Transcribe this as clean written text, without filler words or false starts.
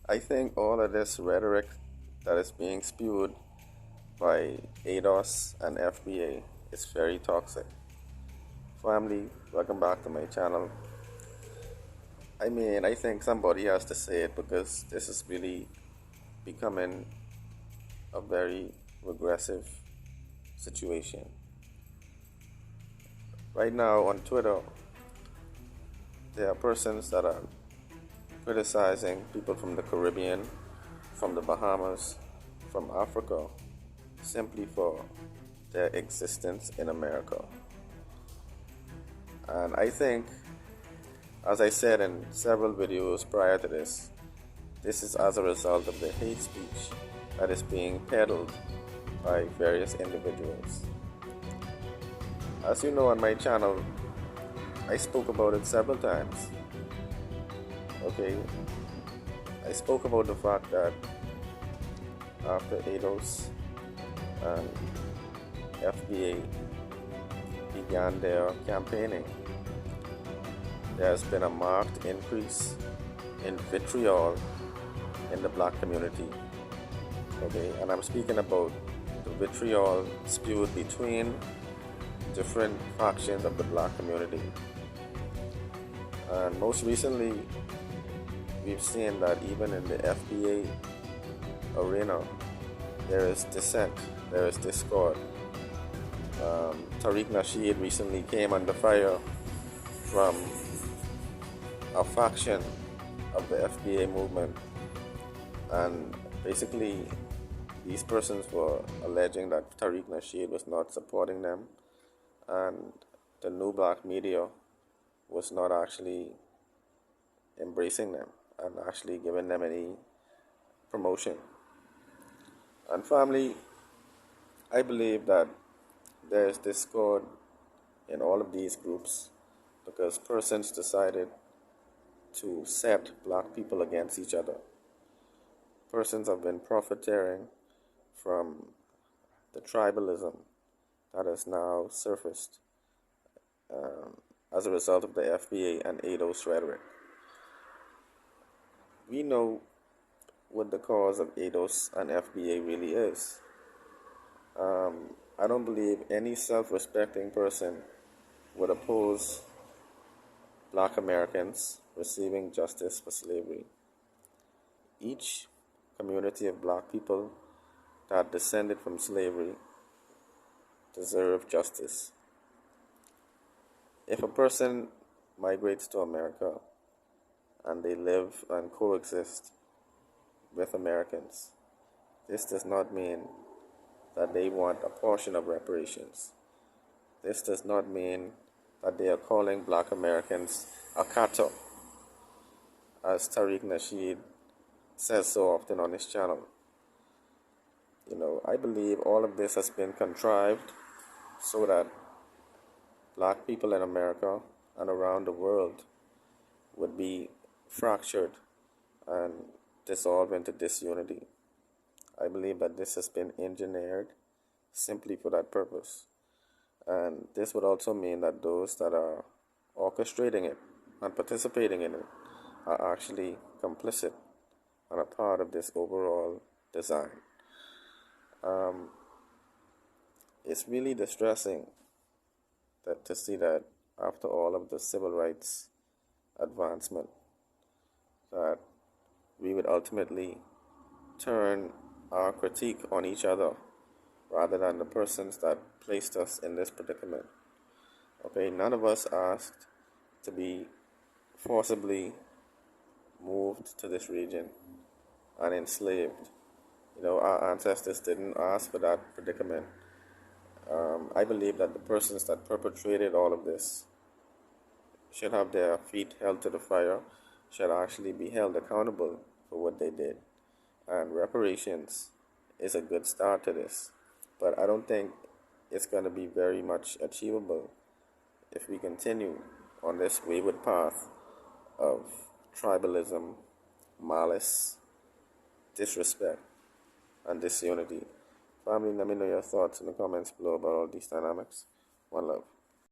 I think all of this rhetoric that is being spewed by ADOS and FBA is very toxic. Family, welcome back to my channel. I think somebody has to say it because this is really becoming a very regressive situation. Right now on Twitter, there are persons that are criticizing people from the Caribbean, from the Bahamas, from Africa, simply for their existence in America. And I think, as I said in several videos prior to this is as a result of the hate speech that is being peddled by various individuals. As you know, on my channel, I spoke about it several times. Okay, I spoke about the fact that after ADOS and FBA began their campaigning, there has been a marked increase in vitriol in the black community. Okay, and I'm speaking about the vitriol spewed between different factions of the black community. And most recently, we've seen that even in the FBA arena, there is dissent, there is discord. Tariq Nasheed recently came under fire from a faction of the FBA movement, and basically these persons were alleging that Tariq Nasheed was not supporting them, and the new black media was not actually embracing them and actually giving them any promotion. And family, I believe that there is discord in all of these groups because persons decided to set black people against each other. Persons have been profiteering from the tribalism that has now surfaced as a result of the FBA and ADOS rhetoric. We know what the cause of ADOS and FBA really is. I don't believe any self-respecting person would oppose black Americans receiving justice for slavery. Each community of black people that descended from slavery deserve justice. If a person migrates to America and they live and coexist with Americans, this does not mean that they want a portion of reparations. This does not mean that they are calling black Americans a cattle, as Tariq Nasheed says so often on his channel. I believe all of this has been contrived so that black people in America and around the world would be fractured and dissolve into disunity. I believe that this has been engineered simply for that purpose. And this would also mean that those that are orchestrating it and participating in it are actually complicit and a part of this overall design. It's really distressing to see that after all of the civil rights advancement, that we would ultimately turn our critique on each other rather than the persons that placed us in this predicament. Okay, none of us asked to be forcibly moved to this region and enslaved. Our ancestors didn't ask for that predicament. I believe that the persons that perpetrated all of this should have their feet held to the fire, should actually be held accountable for what they did. And reparations is a good start to this. But I don't think it's going to be very much achievable if we continue on this wayward path of tribalism, malice, disrespect, and disunity. Family, let me know your thoughts in the comments below about all these dynamics. One love.